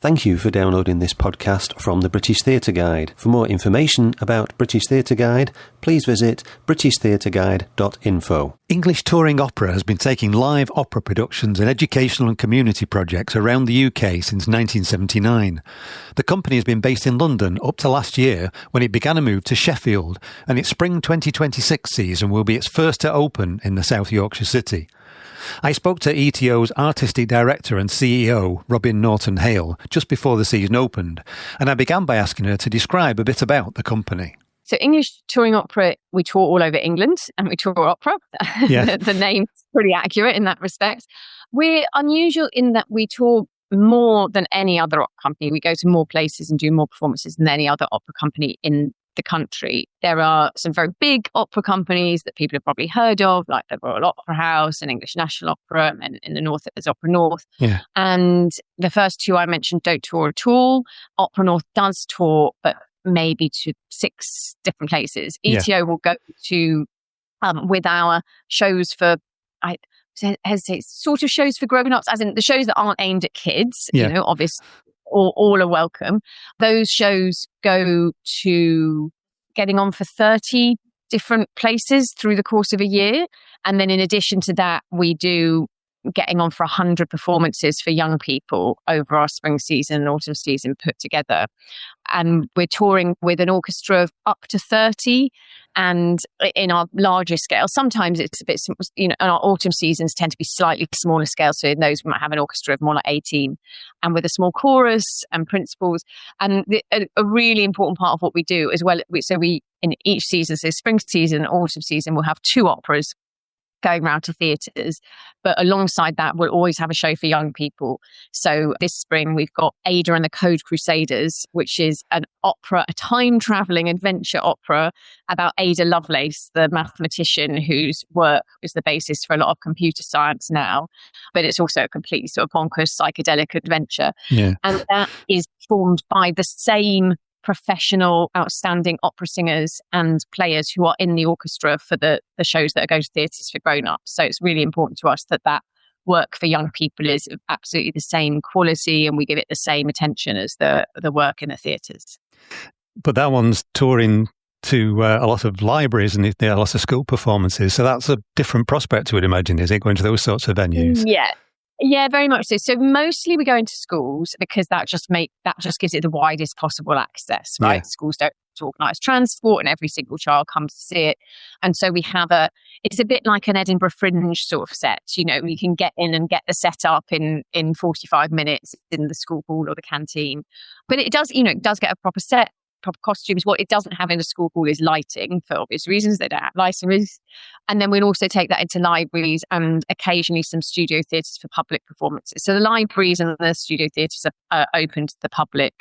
Thank you for downloading this podcast from the British Theatre Guide. For more information about British Theatre Guide, please visit britishtheatreguide.info. English Touring Opera has been taking live opera productions and educational and community projects around the UK since 1979. The company has been based in London up to last year when it began a move to Sheffield, and its spring 2026 season will be its first to open in the South Yorkshire city. I spoke to ETO's artistic director and CEO, Robin Norton-Hale, just before the season opened, and I began by asking her to describe a bit about the company. So English Touring Opera, we tour all over England and we tour opera. Yeah. The name's pretty accurate in that respect. We're unusual in that we tour more than any other opera company. We go to more places and do more performances than any other opera company in the country. There are some very big opera companies that people have probably heard of, like the Royal Opera House and English National Opera, and in the north there's Opera North. Yeah. And the first two I mentioned don't tour at all. Opera North does tour, but maybe to 6 different places. ETO will go to, with our shows for, I hesitate, sort of shows for grown-ups, as in the shows that aren't aimed at kids, obviously. All are welcome. Those shows go to getting on for 30 different places through the course of a year. And then in addition to that, we do getting on for 100 performances for young people over our spring season and autumn season put together. And we're touring with an orchestra of up to 30. And in our larger scale, sometimes it's a bit, and our autumn seasons tend to be slightly smaller scale. So in those, we might have an orchestra of more like 18 and with a small chorus and principals. And a really important part of what we do as well. We in each season, so spring season and autumn season, we'll have 2 operas going round to theatres. But alongside that, we'll always have a show for young people. So this spring, we've got Ada and the Code Crusaders, which is an opera, a time-travelling adventure opera about Ada Lovelace, the mathematician whose work is the basis for a lot of computer science now. But it's also a completely sort of bonkers psychedelic adventure. Yeah. And that is formed by the same professional, outstanding opera singers and players who are in the orchestra for the shows that are going to theatres for grown-ups. So it's really important to us that work for young people is absolutely the same quality and we give it the same attention as the work in the theatres. But that one's touring to a lot of libraries and there are lots of school performances. So that's a different prospect, I would imagine, is it, going to those sorts of venues? Yeah, very much so. So mostly we go into schools because that just gives it the widest possible access, right? Yeah. Schools don't organise transport and every single child comes to see it. And so we have it's a bit like an Edinburgh Fringe sort of set. You can get in and get the set up in 45 minutes in the school hall or the canteen. But it does get a proper set, proper costumes. What it doesn't have in a school hall is lighting for obvious reasons. They don't have Lyceum. And then we'll also take that into libraries and occasionally some studio theatres for public performances. So the libraries and the studio theatres are open to the public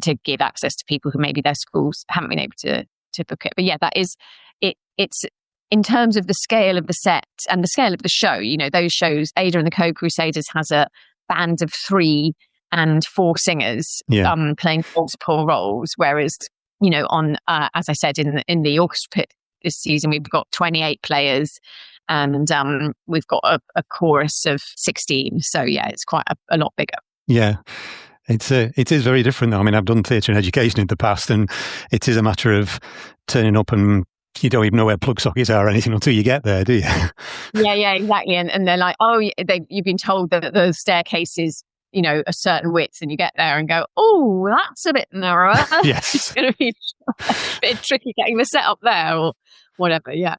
to give access to people who maybe their schools haven't been able to book it. But yeah, that is it. It's in terms of the scale of the set and the scale of the show. Those shows, Ada and the Code Crusaders has a band of 3 and 4 singers playing multiple roles, whereas on as I said in the orchestra pit this season we've got 28 players and we've got a chorus of 16. So yeah, it's quite a lot bigger. Yeah. It is very different though. I mean, I've done theatre and education in the past and it is a matter of turning up and you don't even know where plug sockets are or anything until you get there, do you? Yeah, exactly. And they're like, you've been told that the staircase is a certain width, and you get there and go, oh, that's a bit narrower. Yes. It's going to be a bit tricky getting the set up there or whatever. Yeah.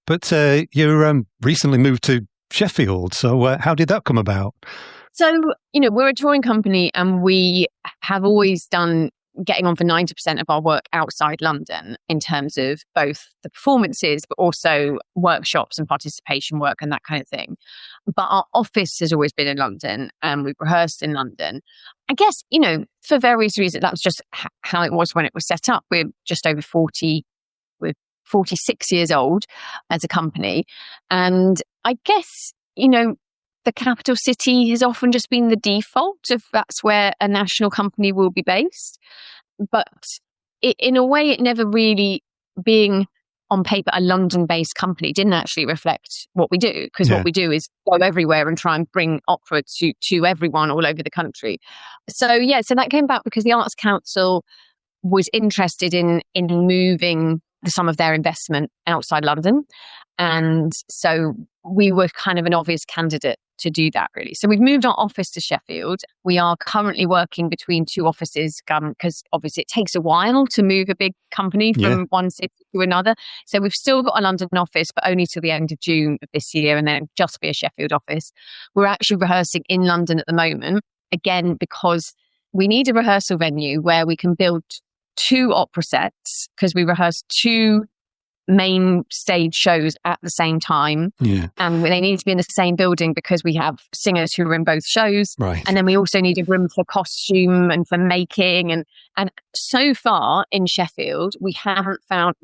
But you recently moved to Sheffield, so how did that come about? So we're a touring company and we have always done getting on for 90% of our work outside London in terms of both the performances, but also workshops and participation work and that kind of thing. But our office has always been in London and we've rehearsed in London. I guess, for various reasons, that was just how it was when it was set up. We're just over 40, we're 46 years old as a company. And I guess, the capital city has often just been the default of that's where a national company will be based. But in a way, it never really being on paper, a London-based company didn't actually reflect what we do, because what we do is go everywhere and try and bring opera to everyone all over the country. So that came about because the Arts Council was interested in moving some of their investment outside London. And so we were kind of an obvious candidate to do that, really. So we've moved our office to Sheffield. We are currently working between two offices because obviously it takes a while to move a big company from one city to another. So we've still got a London office, but only till the end of June of this year, and then just be a Sheffield office. We're actually rehearsing in London at the moment, again, because we need a rehearsal venue where we can build 2 opera sets, because we rehearse 2 main stage shows at the same time, and they need to be in the same building because we have singers who are in both shows, and then we also need a room for costume and for making, and so far in Sheffield we've found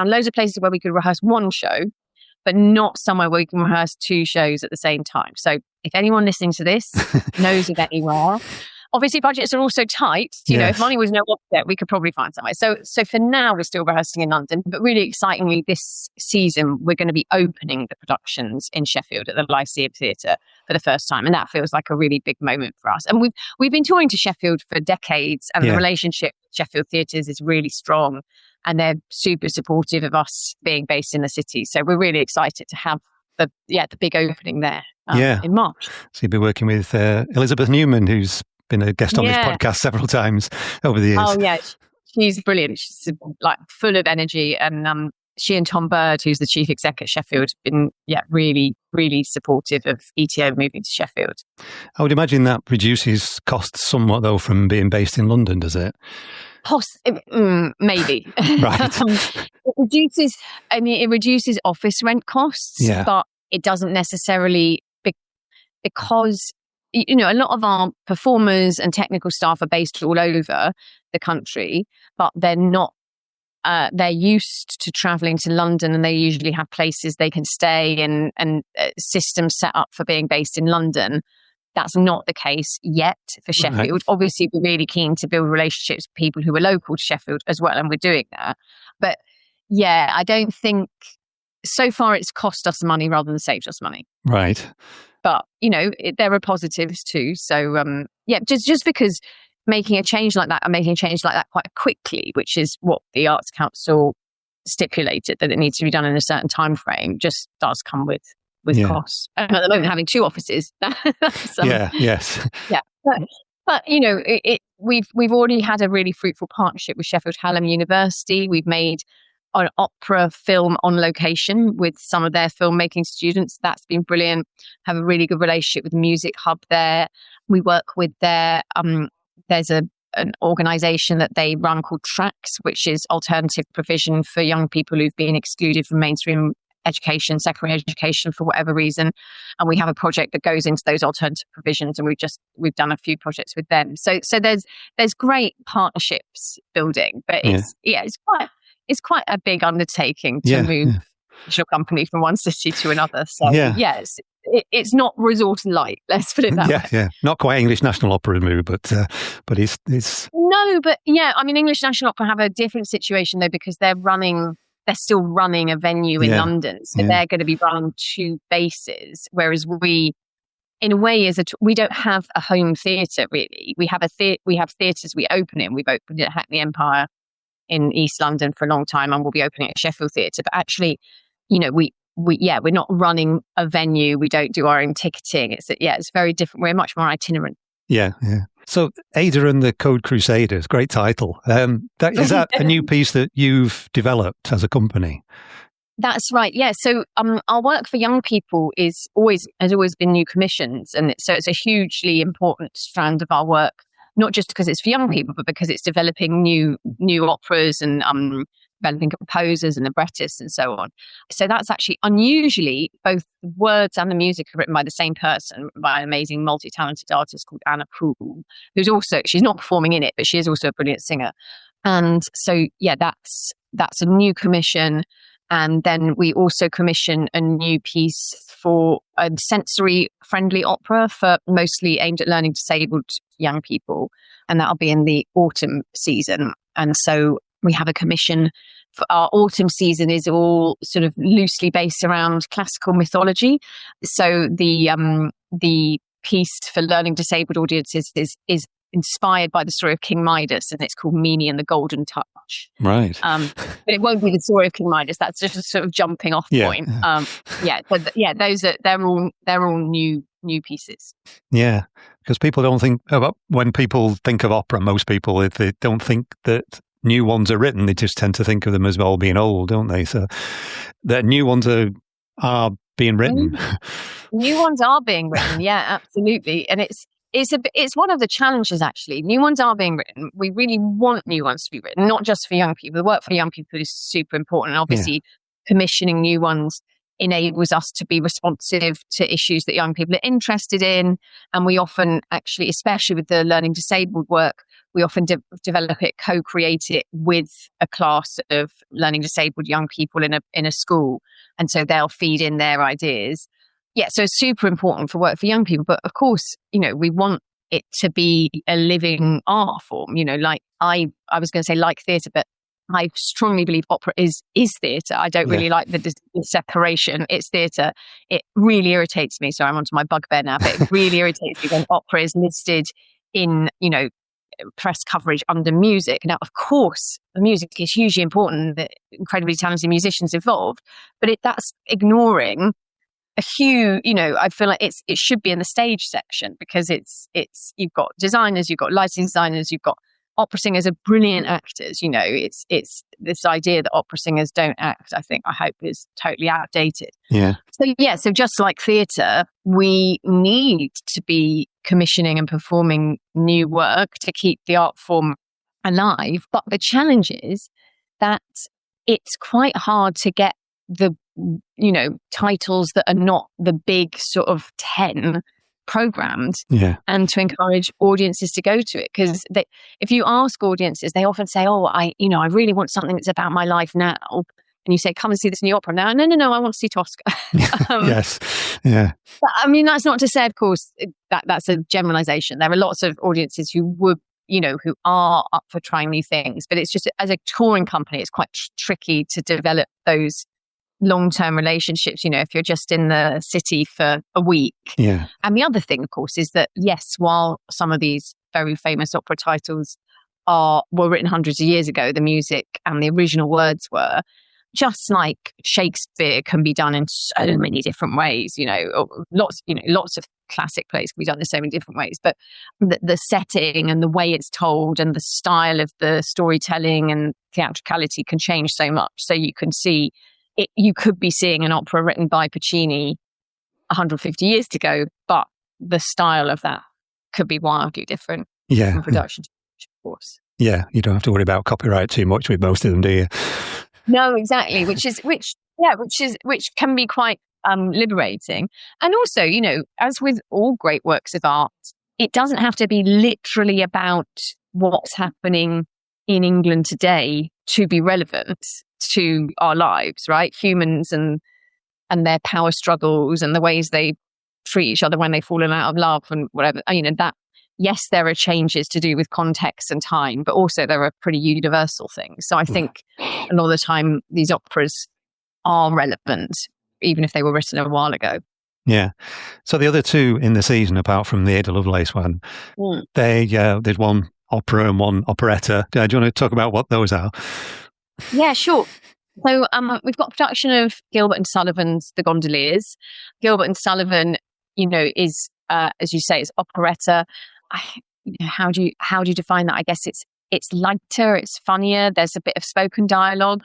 loads of places where we could rehearse 1 show, but not somewhere where we can rehearse 2 shows at the same time. So if anyone listening to this knows of anywhere, obviously budgets are also tight. You know, if money was no object, we could probably find somewhere. So for now, we're still rehearsing in London. But really excitingly, this season, we're going to be opening the productions in Sheffield at the Lyceum Theatre for the first time. And that feels like a really big moment for us. And we've been touring to Sheffield for decades, and the relationship with Sheffield Theatres is really strong. And they're super supportive of us being based in the city. So we're really excited to have the big opening there in March. So you'll be working with Elizabeth Newman, who's been a guest on this podcast several times over the years. Oh yeah, she's brilliant. She's like full of energy, and she and Tom Bird, who's the chief exec at Sheffield, been really, really supportive of ETO moving to Sheffield. I would imagine that reduces costs somewhat, though, from being based in London, does it? Maybe. Right. It reduces office rent costs, but it doesn't necessarily, because a lot of our performers and technical staff are based all over the country, but they're not, they're used to traveling to London, and they usually have places they can stay and systems set up for being based in London. That's not the case yet for Sheffield. Right. Obviously, we're really keen to build relationships with people who are local to Sheffield as well, and we're doing that. But I don't think, so far it's cost us money rather than saved us money. Right. But, there are positives too. So, just because making a change like that quite quickly, which is what the Arts Council stipulated, that it needs to be done in a certain time frame, just does come with costs. And at the moment, having 2 offices. Yes. Yeah. But we've already had a really fruitful partnership with Sheffield Hallam University. We've made an opera film on location with some of their filmmaking students. That's been brilliant. Have a really good relationship with the Music Hub there. We work with their, there's an organisation that they run called Tracks, which is alternative provision for young people who've been excluded from mainstream education, secondary education for whatever reason. And we have a project that goes into those alternative provisions, and we've done a few projects with them. So there's great partnerships building, but it's quite a big undertaking to move your company from one city to another. So it's not resort light. Let's put it that way. Yeah, not quite English National Opera move, but it's no, but English National Opera have a different situation though, because they're still running a venue in London, so they're going to be running 2 bases, whereas we, in a way, we don't have a home theatre really. We have theatres we open in. We've opened at Hackney Empire in East London for a long time, and we'll be opening at Sheffield Theatre. But actually, we're not running a venue. We don't do our own ticketing. It's very different. We're much more itinerant. Yeah. So Ada and the Code Crusaders, great title. Is that a new piece that you've developed as a company? That's right. Yeah. So our work for young people has always been new commissions, and so it's a hugely important strand of our work. Not just because it's for young people, but because it's developing new operas and developing composers and librettists and so on. So that's actually unusually, both the words and the music are written by the same person, by an amazing multi-talented artist called Anna Poole, who's also, she's not performing in it, but she is also a brilliant singer. And so, that's a new commission. And then we also commission a new piece for a sensory-friendly opera for mostly aimed at learning disabled young people. And that'll be in the autumn season. And so we have a commission our autumn season is all sort of loosely based around classical mythology. So the piece for learning disabled audiences is inspired by the story of King Midas, and it's called Meanie and the Golden Touch. Right. But it won't be the story of King Midas. That's just a sort of jumping off point. They're all new pieces. Yeah, because people don't think about, when people think of opera, most people, if they don't think that new ones are written, they just tend to think of them as all being old, don't they? So the new ones are being written. New ones are being written, yeah, absolutely. And it's one of the challenges, actually. New ones are being written. We really want new ones to be written, not just for young people. The work for young people is super important. Obviously, commissioning new ones enables us to be responsive to issues that young people are interested in. And we often actually, especially with the learning disabled work, we often develop it, co-create it with a class of learning disabled young people in a school. And so they'll feed in their ideas. Yeah, so it's super important for work for young people. But of course, we want it to be a living art form. Like I was going to say like theatre, but I strongly believe opera is theatre. I don't really like the separation. It's theatre. It really irritates me. So I'm onto my bugbear now, but it really irritates me when opera is listed in, press coverage under music. Now, of course, the music is hugely important. The incredibly talented musicians involved, but that's ignoring a huge, I feel like it should be in the stage section, because it's you've got designers, you've got lighting designers, you've got opera singers are brilliant actors. It's this idea that opera singers don't act, I hope is totally outdated. Yeah. So just like theatre, we need to be commissioning and performing new work to keep the art form alive. But the challenge is that it's quite hard to get the titles that are not the big sort of 10 programmed, and to encourage audiences to go to it. Because if you ask audiences, they often say, I really want something that's about my life now. And you say, come and see this new opera now. No, I want to see Tosca. Yes. Yeah. But, that's not to say, of course, that's a generalization. There are lots of audiences who would, who are up for trying new things. But it's just, as a touring company, it's quite tricky to develop those long-term relationships, if you're just in the city for a week. Yeah. And the other thing, of course, is that, yes, while some of these very famous opera titles were written hundreds of years ago, the music and the original words were, just like Shakespeare can be done in so many different ways, lots of classic plays can be done in so many different ways, but the setting and the way it's told and the style of the storytelling and theatricality can change so much. So you can see you could be seeing an opera written by Puccini 150 years ago, but the style of that could be wildly different from production to production, of course. Yeah, you don't have to worry about copyright too much with most of them, do you? No, exactly. Which can be quite liberating. And also, as with all great works of art, it doesn't have to be literally about what's happening in England today to be relevant to our lives, right? Humans and their power struggles and the ways they treat each other when they've fallen out of love and whatever. That, yes, there are changes to do with context and time, but also there are pretty universal things. So I think a lot of the time these operas are relevant, even if they were written a while ago. Yeah. So the other two in the season, apart from the Ada Lovelace one, there's one opera and one operetta. Do you want to talk about what those are? Yeah, sure. So we've got a production of Gilbert and Sullivan's The Gondoliers. Gilbert and Sullivan, is, as you say, it's operetta. How do you define that? I guess it's lighter, it's funnier. There's a bit of spoken dialogue.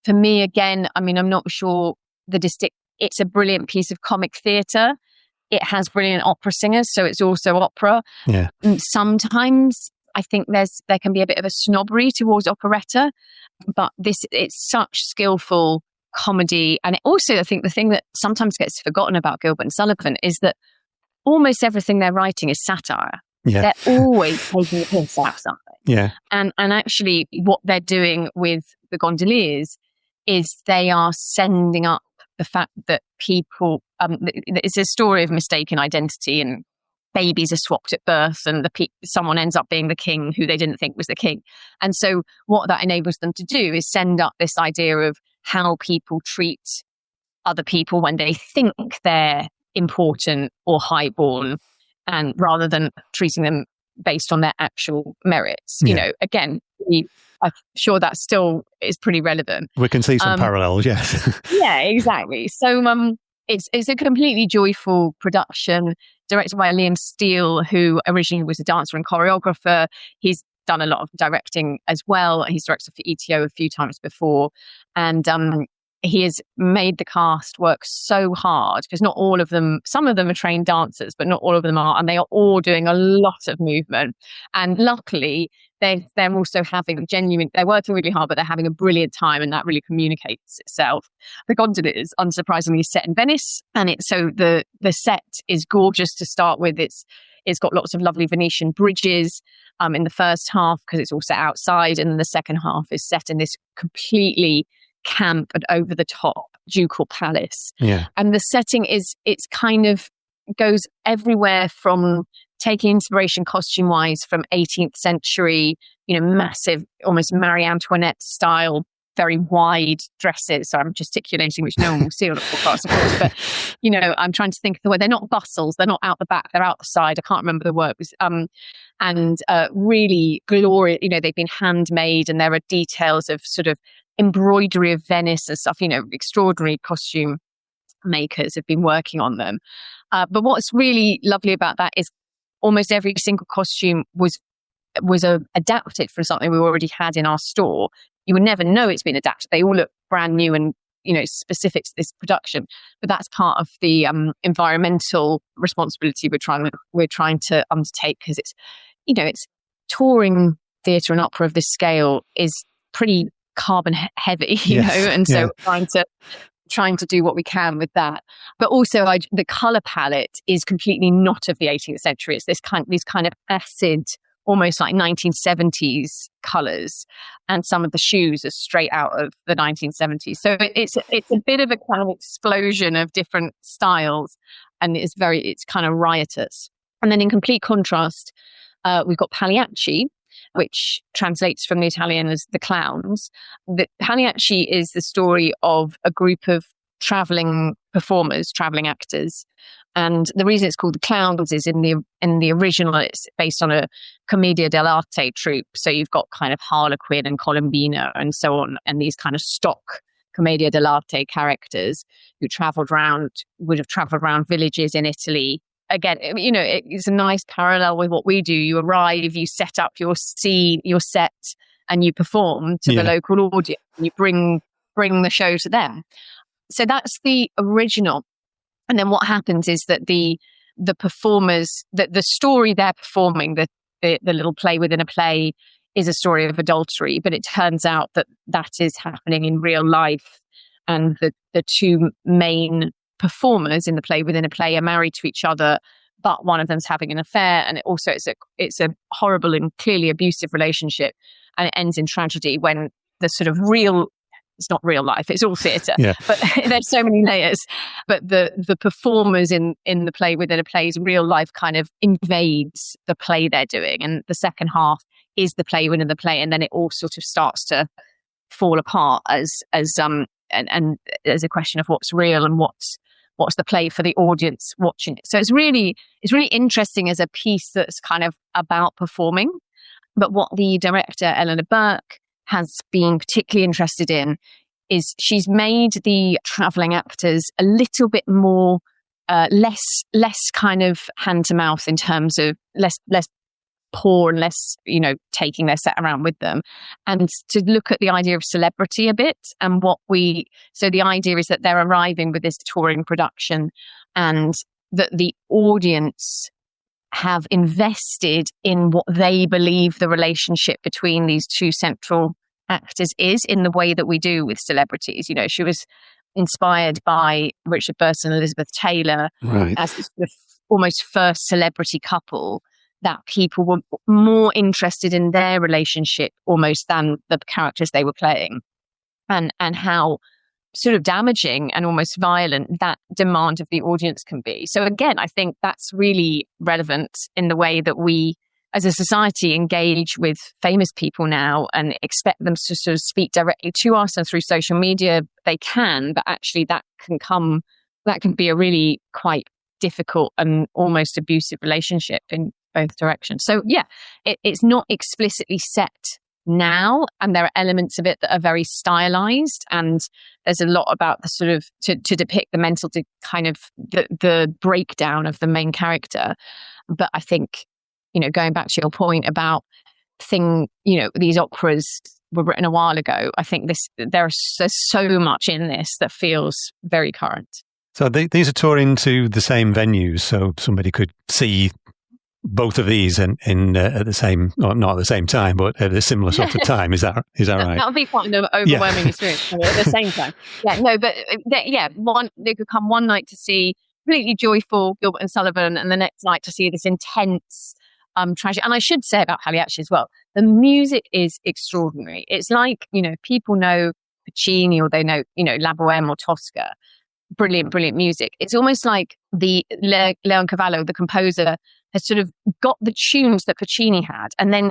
For me, again, I'm not sure it's a brilliant piece of comic theatre. It has brilliant opera singers, so it's also opera. Yeah. And sometimes I think there can be a bit of a snobbery towards operetta, but it's such skillful comedy. And also, I think the thing that sometimes gets forgotten about Gilbert and Sullivan is that almost everything they're writing is satire. Yeah. They're always taking a piss out of something. Yeah. And actually what they're doing with the Gondoliers is they are sending up the fact that people, it's a story of mistaken identity and babies are swapped at birth and someone ends up being the king who they didn't think was the king. And so what that enables them to do is send up this idea of how people treat other people when they think they're important or highborn, and rather than treating them based on their actual merits. You know, again, I'm sure that still is pretty relevant. We can see some parallels, yes. Yeah, exactly. So it's a completely joyful production, directed by Liam Steele, who originally was a dancer and choreographer. He's done a lot of directing as well. He's directed for ETO a few times before. And he has made the cast work so hard, because not all of them, some of them are trained dancers, but not all of them are, and they are all doing a lot of movement. And luckily, they're also having they're working really hard, but they're having a brilliant time, and that really communicates itself. The Gondoliers, unsurprisingly, is set in Venice, and so the set is gorgeous to start with. It's got lots of lovely Venetian bridges in the first half, because it's all set outside, and then the second half is set in this completely camp and over the top ducal palace. Yeah. And the setting it's kind of goes everywhere from taking inspiration costume wise from 18th century, massive, almost Marie Antoinette style, very wide dresses. So I'm gesticulating, which no one will see on the podcast, of course. But, I'm trying to think of the word. They're not bustles. They're not out the back. They're out the side. I can't remember the word. And really glorious, they've been handmade, and there are details of sort of embroidery of Venice and stuff, extraordinary costume makers have been working on them. But what's really lovely about that is almost every single costume was adapted from something we already had in our store. You would never know it's been adapted. They all look brand new and, specific to this production. But that's part of the environmental responsibility we're trying to undertake, because it's touring theatre and opera of this scale is pretty carbon heavy, and so trying to do what we can with that. But also the colour palette is completely not of the 18th century. It's these kind of acid, almost like 1970s colours, and some of the shoes are straight out of the 1970s. So it's a bit of a kind of explosion of different styles, and it's kind of riotous. And then in complete contrast, we've got Pagliacci, which translates from the Italian as the clowns. The Pagliacci is the story of a group of travelling performers, travelling actors. And the reason it's called the clowns is in the original, it's based on a commedia dell'arte troupe. So you've got kind of Harlequin and Colombina and so on, and these kind of stock commedia dell'arte characters who would have travelled around villages in Italy. Again, it's a nice parallel with what we do. You arrive, you set up your set, and you perform to the local audience. And you bring the show to them. So that's the original. And then what happens is that the performers, the story they're performing, the little play within a play, is a story of adultery. But it turns out that is happening in real life, and the two main performers in the play within a play are married to each other, but one of them's having an affair, and it's a horrible and clearly abusive relationship, and it ends in tragedy when the sort of it's not real life, it's all theatre, but there's so many layers. But the performers in the play within a play's real life kind of invades the play they're doing, and the second half is the play within the play, and then it all sort of starts to fall apart as and there's a question of what's real and what's the play for the audience watching it. So it's really interesting as a piece that's kind of about performing. But what the director, Eleanor Burke, has been particularly interested in is she's made the travelling actors a little bit more, less kind of hand to mouth, in terms of less poor and less, taking their set around with them, and to look at the idea of celebrity a bit. And so the idea is that they're arriving with this touring production, and that the audience have invested in what they believe the relationship between these two central actors is, in the way that we do with celebrities. She was inspired by Richard Burton and Elizabeth Taylor as this sort of almost first celebrity couple, that people were more interested in their relationship almost than the characters they were playing, and how sort of damaging and almost violent that demand of the audience can be. So again, I think that's really relevant in the way that we as a society engage with famous people now and expect them to sort of speak directly to us, and through social media they can, but actually that can be a really quite difficult and almost abusive relationship in both directions. So yeah, it's not explicitly set now, and there are elements of it that are very stylized, and there's a lot about the sort of to depict the mental kind of the breakdown of the main character. But I think, going back to your point about these operas were written a while ago, I think there's so much in this that feels very current. So these are touring to the same venues, so somebody could see both of these in at the same, or not at the same time, but at a similar sort of time. Is that right? That would be quite an overwhelming experience at the same time. Yeah, no, but they could come one night to see completely joyful Gilbert and Sullivan, and the next night to see this intense tragedy. And I should say about Pagliacci as well, the music is extraordinary. It's like, people know Puccini, or they know, La Bohème or Tosca. Brilliant music. It's almost like the Leoncavallo, the composer, has sort of got the tunes that Puccini had and then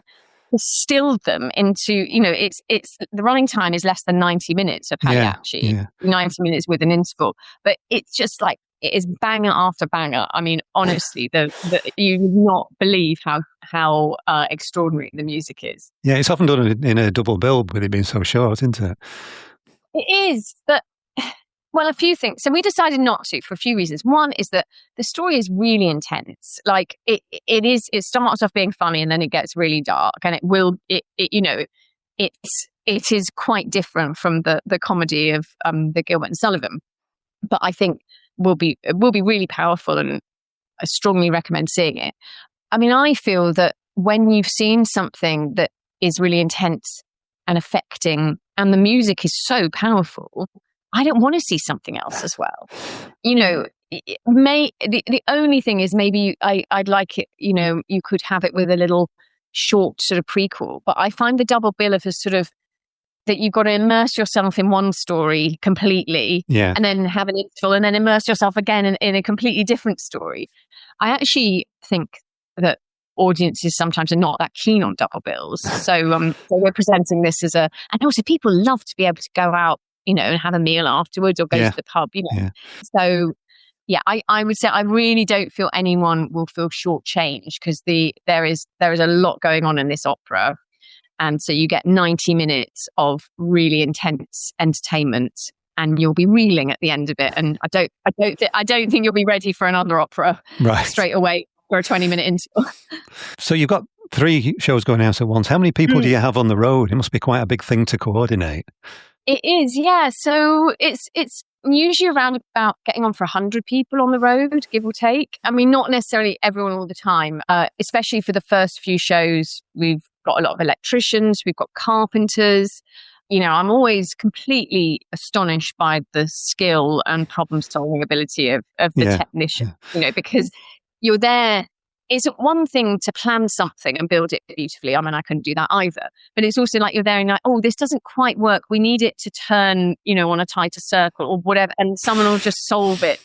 distilled them into, it's the running time is less than 90 minutes of Pagliacci, 90 minutes with an interval, but it's just like, it is banger after banger. I mean, honestly, you would not believe how extraordinary the music is. Yeah, it's often done in a double bill with it being so short, isn't it? It is, but well, a few things. So we decided not to for a few reasons. One is that the story is really intense. Like it starts off being funny and then it gets really dark, and it is quite different from the comedy of the Gilbert and Sullivan. But I think will be really powerful, and I strongly recommend seeing it. I mean, I feel that when you've seen something that is really intense and affecting, and the music is so powerful, I don't want to see something else as well. The only thing is maybe I'd like it, you could have it with a little short sort of prequel, but I find the double bill of a sort of that you've got to immerse yourself in one story completely, and then have an interval, and then immerse yourself again in a completely different story. I actually think that audiences sometimes are not that keen on double bills. So we're presenting this as and also people love to be able to go out, and have a meal afterwards or go to the pub, So yeah, I would say I really don't feel anyone will feel shortchanged, because there is a lot going on in this opera. And so you get 90 minutes of really intense entertainment, and you'll be reeling at the end of it. And I don't think you'll be ready for another opera straight away for a 20-minute interval. So you've got 3 shows going out at once. How many people do you have on the road? It must be quite a big thing to coordinate. It is, yeah. So it's usually around about getting on for 100 people on the road, give or take. I mean, not necessarily everyone all the time, especially for the first few shows. We've got a lot of electricians, we've got carpenters. I'm always completely astonished by the skill and problem-solving ability of the technician, because you're there. It's one thing to plan something and build it beautifully. I mean, I couldn't do that either. But it's also like you're there and like, oh, this doesn't quite work. We need it to turn, on a tighter circle or whatever. And someone will just solve it,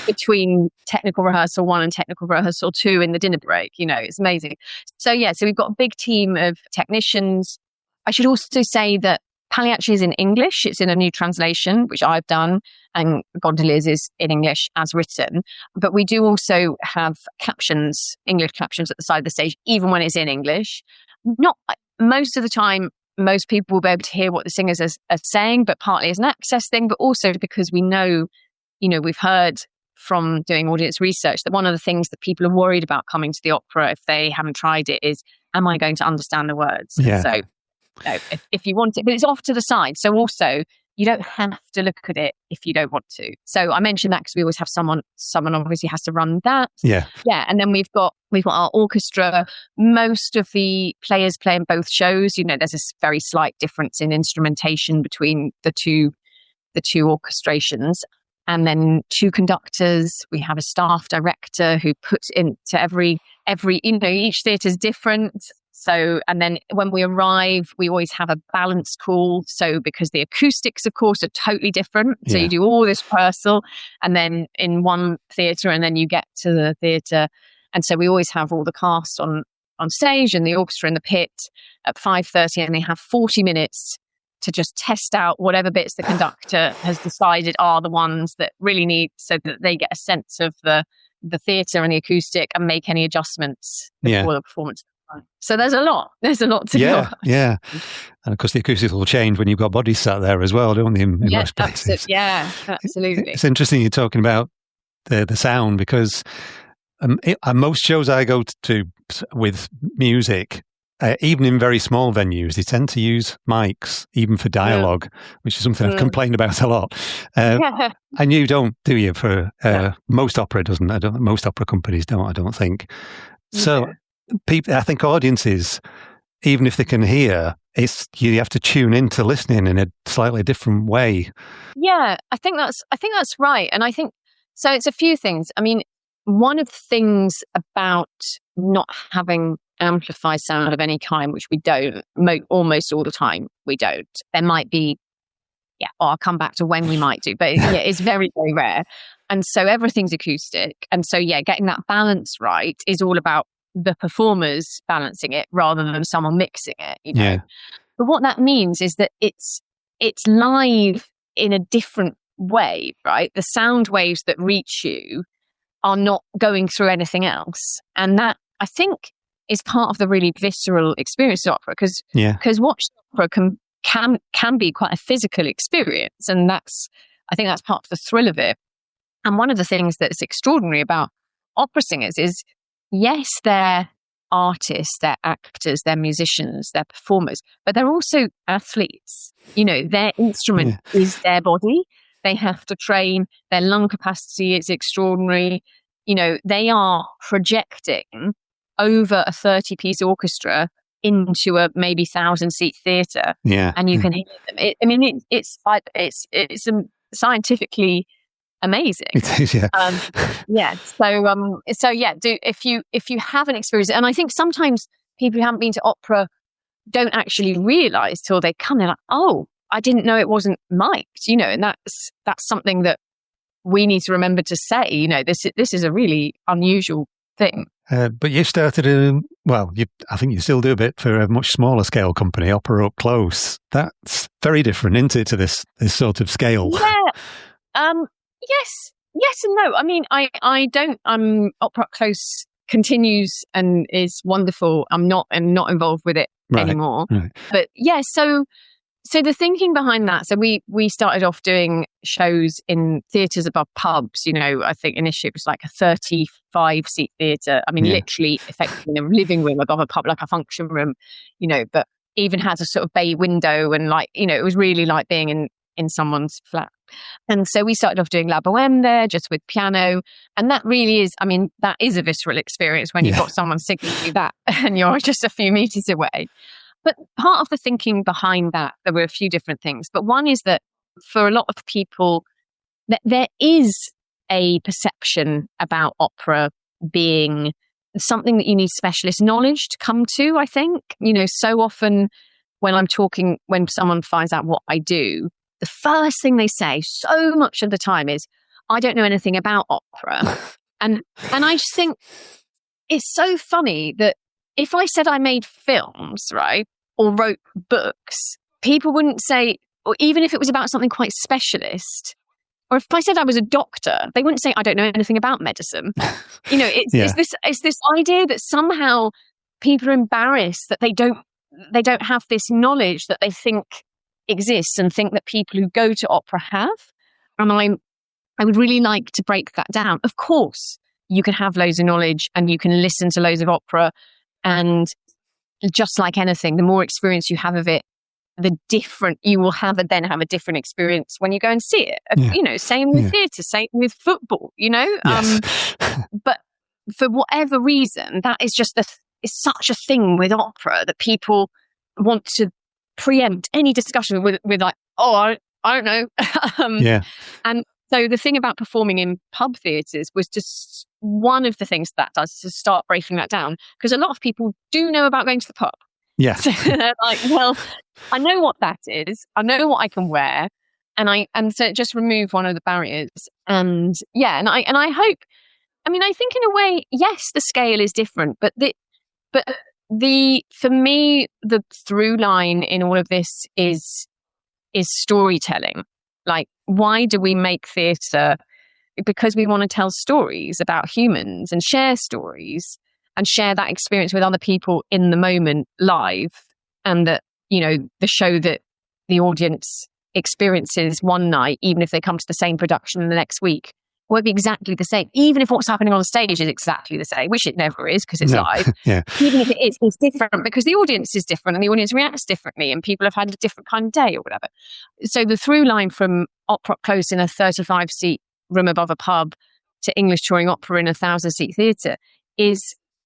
between technical rehearsal 1 and technical rehearsal 2 in the dinner break. It's amazing. So we've got a big team of technicians. I should also say that Pagliacci is in English. It's in a new translation, which I've done, and Gondoliers is in English as written. But we do also have captions, English captions at the side of the stage, even when it's in English. Not most of the time, most people will be able to hear what the singers are saying, but partly as an access thing, but also because we know, we've heard from doing audience research that one of the things that people are worried about coming to the opera if they haven't tried it is, am I going to understand the words? Yeah. So if you want it, but it's off to the side. So also you don't have to look at it if you don't want to. So I mentioned that because we always have someone obviously has to run that. Yeah. And then we've got our orchestra. Most of the players play in both shows. There's a very slight difference in instrumentation between the two orchestrations. And then 2 conductors. We have a staff director who puts into every each theatre is different. So, and then when we arrive, we always have a balance call. So because the acoustics, of course, are totally different. So you do all this rehearsal and then in one theatre, and then you get to the theatre. And so we always have all the cast on stage and the orchestra in the pit at 5:30, and they have 40 minutes to just test out whatever bits the conductor has decided are the ones that really need, so that they get a sense of the theatre and the acoustic and make any adjustments before the performance. So there's a lot to go. Yeah. And of course the acoustics will change when you've got bodies sat there as well, don't they, in most places? Absolutely. It's interesting you're talking about the sound, because most shows I go to with music, even in very small venues, they tend to use mics, even for dialogue, which is something I've complained about a lot. And you don't, do you? For most opera doesn't. Most opera companies don't, I don't think. So people, I think audiences, even if they can hear, you have to tune into listening in a slightly different way. Yeah, I think that's right. And I think, so it's a few things. I mean, one of the things about not having amplified sound of any kind, which we don't, almost all the time we don't. There might be, I'll come back to when we might do, but it's very, very rare. And so everything's acoustic. And so, getting that balance right is all about the performers balancing it rather than someone mixing it, you know. But what that means is that it's live in a different way, right? The sound waves that reach you are not going through anything else. And that, I think, is part of the really visceral experience of opera, because watching opera can be quite a physical experience, and I think that's part of the thrill of it. And one of the things that's extraordinary about opera singers is, yes, they're artists, they're actors, they're musicians, they're performers, but they're also athletes. You know, their instrument is their body. They have to train. Their lung capacity is extraordinary. You know, they are projecting over a 30-piece orchestra into a maybe 1,000-seat theatre, and you can hear them. It's scientifically amazing. It is, if you haven't experienced it, and I think sometimes people who haven't been to opera don't actually realise till they come. They're like, oh, I didn't know it wasn't mic'd, you know, and that's something that we need to remember to say. You know, this is a really unusual thing. But you started I think you still do a bit for a much smaller scale company, Opera Up Close. That's very different, isn't it, to this sort of scale? Yes and no. I mean, I don't. Opera Up Close continues and is wonderful. I'm not involved with it anymore. Right. But so the thinking behind that, so we started off doing shows in theatres above pubs. You know, I think initially it was like a 35-seat theatre. I mean, literally, effectively in a living room above a pub, like a function room, you know, but even has a sort of bay window, and like, you know, it was really like being in someone's flat. And so we started off doing La Bohème there, just with piano. And that really is, I mean, that is a visceral experience when you've got someone singing you that and you're just a few meters away. But part of the thinking behind that, there were a few different things. But one is that for a lot of people, that there is a perception about opera being something that you need specialist knowledge to come to, I think. You know, so often when someone finds out what I do, the first thing they say so much of the time is, I don't know anything about opera. and I just think it's so funny that if I said I made films, right, or wrote books, people wouldn't say, or even if it was about something quite specialist, or if I said I was a doctor, they wouldn't say I don't know anything about medicine. You know, it's this idea that somehow people are embarrassed that they don't have this knowledge that they think exists and think that people who go to opera have. And I would really like to break that down. Of course, you can have loads of knowledge and you can listen to loads of opera, and just like anything, the more experience you have of it, the different you will have a different experience when you go and see it. You know, same with theatre, same with football, you know. Yes. But for whatever reason, that is just it's such a thing with opera that people want to preempt any discussion with like, oh, I don't know. And So the thing about performing in pub theatres was just one of the things that does to start breaking that down, because a lot of people do know about going to the pub. Yeah. So they're like, well, I know what that is. I know what I can wear. And so just remove one of the barriers. And I hope, I think in a way, yes, the scale is different, but for me, the through line in all of this is storytelling. Like, why do we make theatre? Because we want to tell stories about humans and share stories and share that experience with other people in the moment live. And that, the show that the audience experiences one night, even if they come to the same production the next week, won't be exactly the same. Even if what's happening on stage is exactly the same, which it never is because it's live. Yeah. Even if it is, it's different because the audience is different and the audience reacts differently and people have had a different kind of day or whatever. So the through line from opera close in a 35-seat room above a pub to English touring opera in a 1,000-seat theatre is,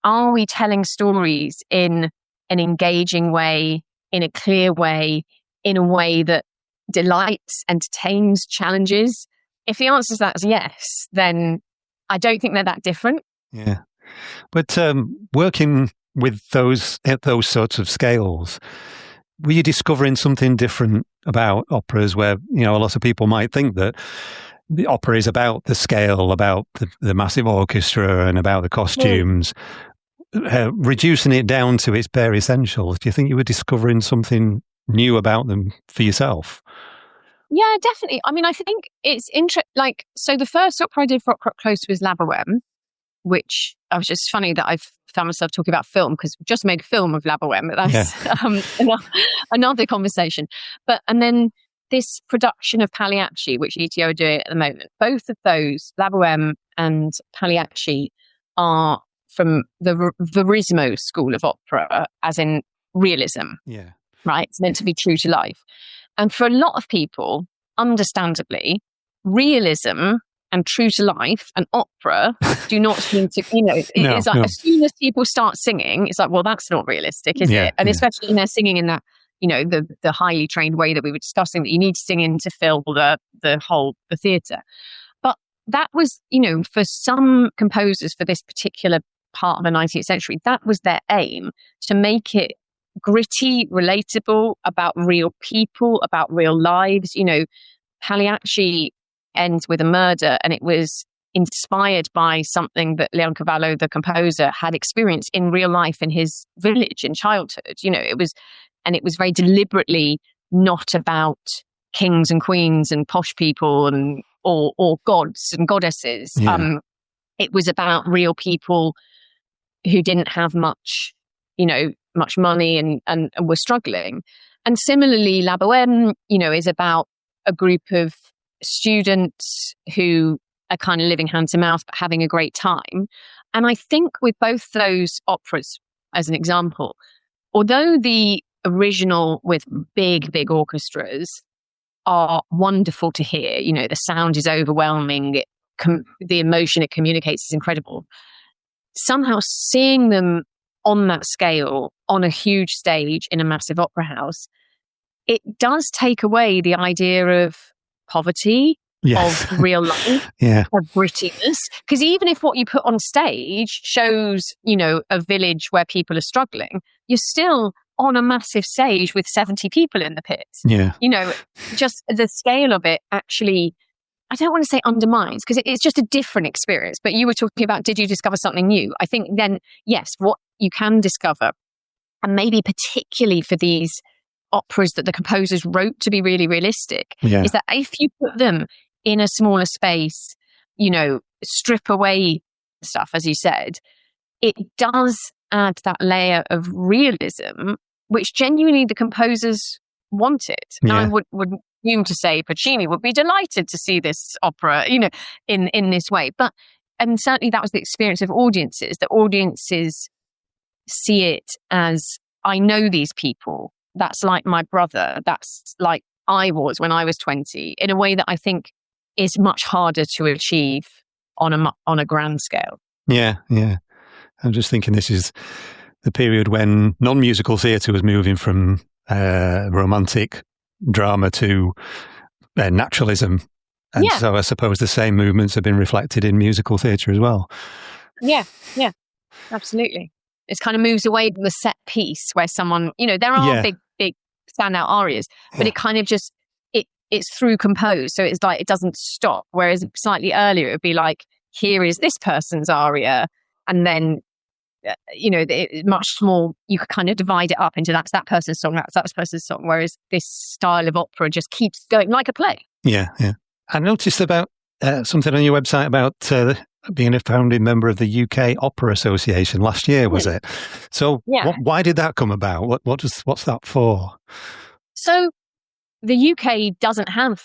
are we telling stories in an engaging way, in a clear way, in a way that delights, entertains, challenges? If the answer to that is yes, then I don't think they're that different. Yeah. But working with those sorts of scales, were you discovering something different about operas where, a lot of people might think that the opera is about the scale, about the massive orchestra and about the costumes, reducing it down to its bare essentials? Do you think you were discovering something new about them for yourself? Yeah, definitely. I think it's so the first opera I did for Opera Close was Laboem, which I was just funny that I've found myself talking about film because we just made a film of Laboem, but that's another conversation. And then this production of Pagliacci, which ETO are doing at the moment, both of those, Laboem and Pagliacci, are from the Verismo school of opera, as in realism. Yeah. Right? It's meant to be true to life. And for a lot of people, understandably, realism and true to life and opera do not seem to, it's like as soon as people start singing, it's like, well, that's not realistic, is it? And especially when they're singing in that, the highly trained way that we were discussing, that you need to sing in to fill the theatre. But that was, for some composers for this particular part of the 19th century, that was their aim, to make it gritty, relatable, about real people, about real lives. Pagliacci ends with a murder, and it was inspired by something that Leoncavallo, the composer, had experienced in real life in his village in childhood. It was very deliberately not about kings and queens and posh people and or gods and goddesses. Yeah. It was about real people who didn't have much money and were struggling. And similarly, Laboem, is about a group of students who are kind of living hand to mouth, but having a great time. And I think with both those operas, as an example, although the original with big, big orchestras are wonderful to hear, the sound is overwhelming, the emotion it communicates is incredible. Somehow seeing them on that scale, on a huge stage in a massive opera house, it does take away the idea of poverty, of real life, of grittiness. Because even if what you put on stage shows, a village where people are struggling, you're still on a massive stage with 70 people in the pit. Yeah. Just the scale of it actually, I don't want to say undermines, because it's just a different experience. But you were talking about, did you discover something new? I think then, yes, what you can discover, and maybe particularly for these operas that the composers wrote to be really realistic, is that if you put them in a smaller space, strip away stuff, as you said, it does add that layer of realism, which genuinely the composers wanted. Yeah. And I would assume to say Puccini would be delighted to see this opera, in this way. And certainly that was the experience of audiences. The audiences see it as, I know these people. That's like my brother. That's like I was when I was 20, in a way that I think is much harder to achieve on a grand scale. Yeah. I'm just thinking this is the period when non-musical theatre was moving from romantic drama to naturalism. And so I suppose the same movements have been reflected in musical theatre as well. Yeah, absolutely. It kind of moves away from the set piece where someone, there are big standout arias, but it kind of just, it's through composed. So it's like, it doesn't stop. Whereas slightly earlier, it would be like, here is this person's aria. And then, much more, you could kind of divide it up into that's that person's song, that's that person's song. Whereas this style of opera just keeps going like a play. Yeah. I noticed about something on your website about being a founding member of the UK Opera Association last year, was it? So why did that come about? What's that for? So the UK doesn't have,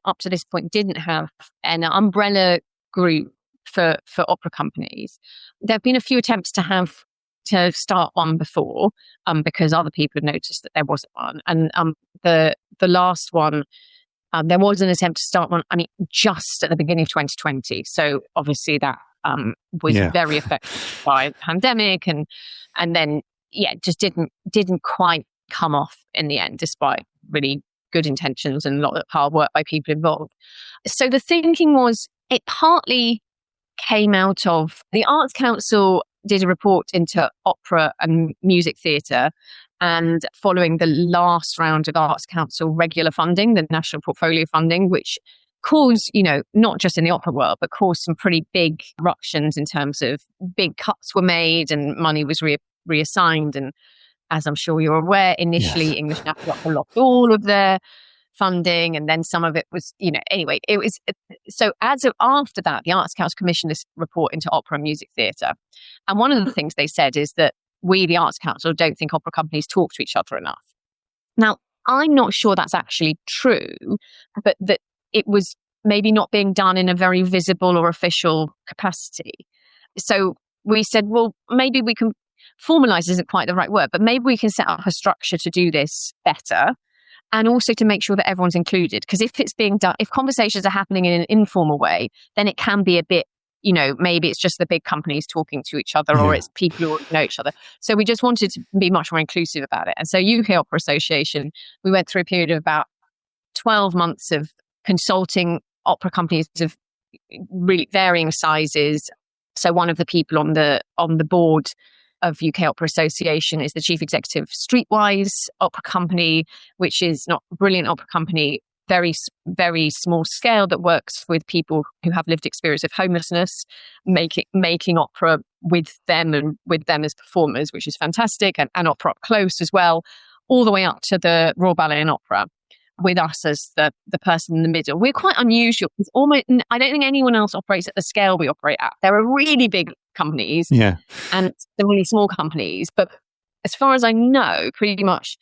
up to this point, didn't have an umbrella group for opera companies. There have been a few attempts to start one before, because other people had noticed that there wasn't one. And the last one, there was an attempt to start one, just at the beginning of 2020. So obviously that was very affected by the pandemic, and then just didn't quite come off in the end, despite really good intentions and a lot of hard work by people involved. So the thinking was, it partly came out of the Arts Council did a report into opera and music theatre, and following the last round of Arts Council regular funding, the National Portfolio funding, which caused, not just in the opera world, but caused some pretty big ructions in terms of big cuts were made and money was reassigned. And as I'm sure you're aware, initially English National Opera lost all of their funding, and then some of it was, anyway, it was. So after that, the Arts Council commissioned this report into opera and music theatre. And one of the things they said is that we, the Arts Council, don't think opera companies talk to each other enough. Now, I'm not sure that's actually true, but that it was maybe not being done in a very visible or official capacity. So we said, well, maybe we can, formalise isn't quite the right word, but maybe we can set up a structure to do this better, and also to make sure that everyone's included. Because if it's being done, if conversations are happening in an informal way, then it can be a bit, maybe it's just the big companies talking to each other, or it's people who know each other. So we just wanted to be much more inclusive about it. And so UK Opera Association, we went through a period of about 12 months of consulting opera companies of really varying sizes. So one of the people on the board of UK Opera Association is the chief executive of Streetwise Opera Company, which is not a brilliant opera company, very, very small scale, that works with people who have lived experience of homelessness, making opera with them and with them as performers, which is fantastic, and opera up close as well, all the way up to the Royal Ballet and Opera, with us as the person in the middle. We're quite unusual because I don't think anyone else operates at the scale we operate at. There are really big companies and the really small companies, but as far as I know, pretty much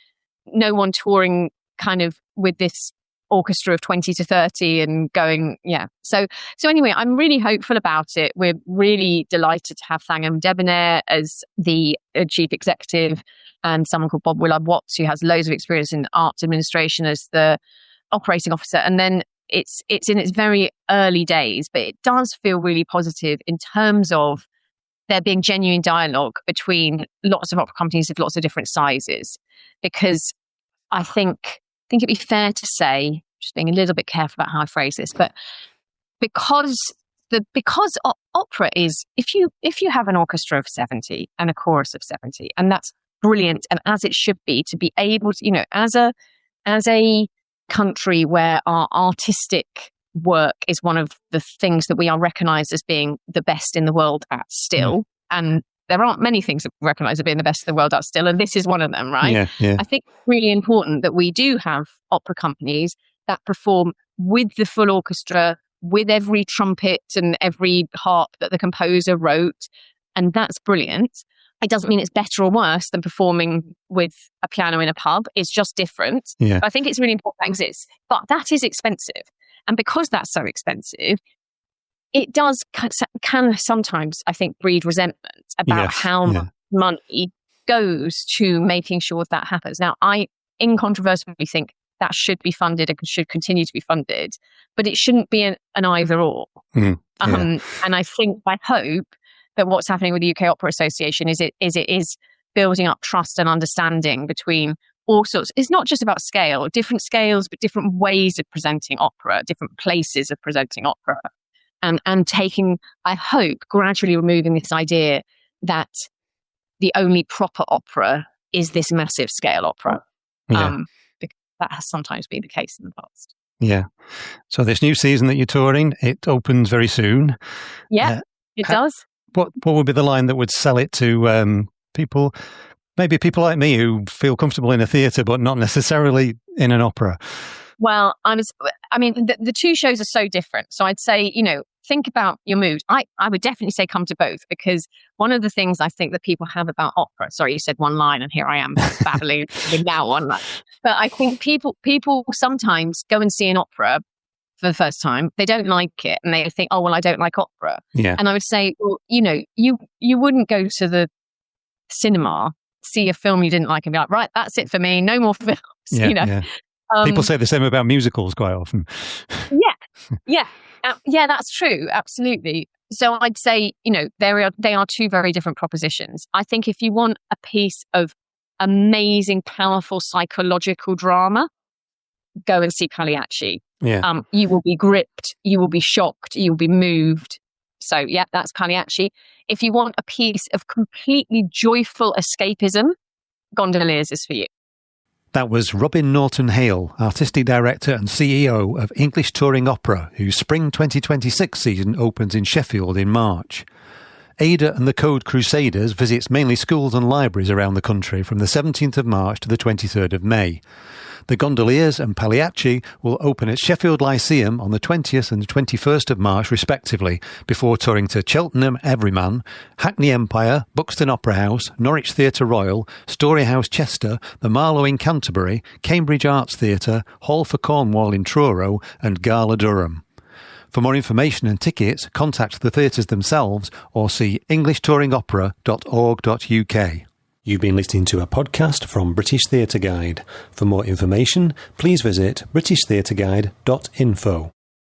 no one touring kind of with this orchestra of 20 to 30 and going, So anyway, I'm really hopeful about it. We're really delighted to have Thangam Debonair as the chief executive, and someone called Bob Willard-Watts, who has loads of experience in arts administration, as the operating officer. And then it's in its very early days, but it does feel really positive in terms of there being genuine dialogue between lots of opera companies of lots of different sizes. Because I think it'd be fair to say, just being a little bit careful about how I phrase this, but because opera is, if you have an orchestra of 70 and a chorus of 70, and that's brilliant, and as it should be, to be able to, as a country where our artistic work is one of the things that we are recognised as being the best in the world at still, and there aren't many things that we recognise as being the best in the world at still, and this is one of them, right? I think it's really important that we do have opera companies that perform with the full orchestra, with every trumpet and every harp that the composer wrote, and that's brilliant. It doesn't mean it's better or worse than performing with a piano in a pub. It's just different. But I think it's really important that exists. But that is expensive. And because that's so expensive, it can sometimes, I think, breed resentment about how much money goes to making sure that happens. Now, I incontrovertibly think that should be funded and should continue to be funded, but it shouldn't be an either or. And I hope that what's happening with the UK Opera Association is it is building up trust and understanding between all sorts. It's not just about scale, different scales, but different ways of presenting opera, different places of presenting opera. And taking, I hope, gradually removing this idea that the only proper opera is this massive scale opera. Yeah. Because that has sometimes been the case in the past. Yeah. So this new season that you're touring, it opens very soon. Yeah, it does. What would be the line that would sell it to people, maybe people like me who feel comfortable in a theatre but not necessarily in an opera? Well, the two shows are so different. So I'd say, think about your mood. I would definitely say come to both, because one of the things I think that people have about opera, sorry, you said one line and here I am babbling now one line. But I think people sometimes go and see an opera for the first time. They don't like it and they think, oh, well, I don't like opera. Yeah. And I would say, well, you wouldn't go to the cinema, see a film you didn't like and be like, right, that's it for me. No more films. Yeah, yeah. People say the same about musicals quite often. Yeah, that's true. Absolutely. So I'd say, they are two very different propositions. I think if you want a piece of amazing, powerful psychological drama, go and see Pagliacci. Yeah. You will be gripped, you will be shocked, you will be moved. So yeah, that's Pagliacci. If you want a piece of completely joyful escapism, Gondoliers is for you. That was Robin Norton-Hale, Artistic Director and CEO of English Touring Opera, whose Spring 2026 season opens in Sheffield in March. Ada and the Code Crusaders visits mainly schools and libraries around the country from the 17th of March to the 23rd of May. The Gondoliers and Pagliacci will open at Sheffield Lyceum on the 20th and 21st of March respectively, before touring to Cheltenham Everyman, Hackney Empire, Buxton Opera House, Norwich Theatre Royal, Storyhouse Chester, the Marlowe in Canterbury, Cambridge Arts Theatre, Hall for Cornwall in Truro and Gala Durham. For more information and tickets, contact the theatres themselves or see englishtouringopera.org.uk. You've been listening to a podcast from British Theatre Guide. For more information, please visit britishtheatreguide.info.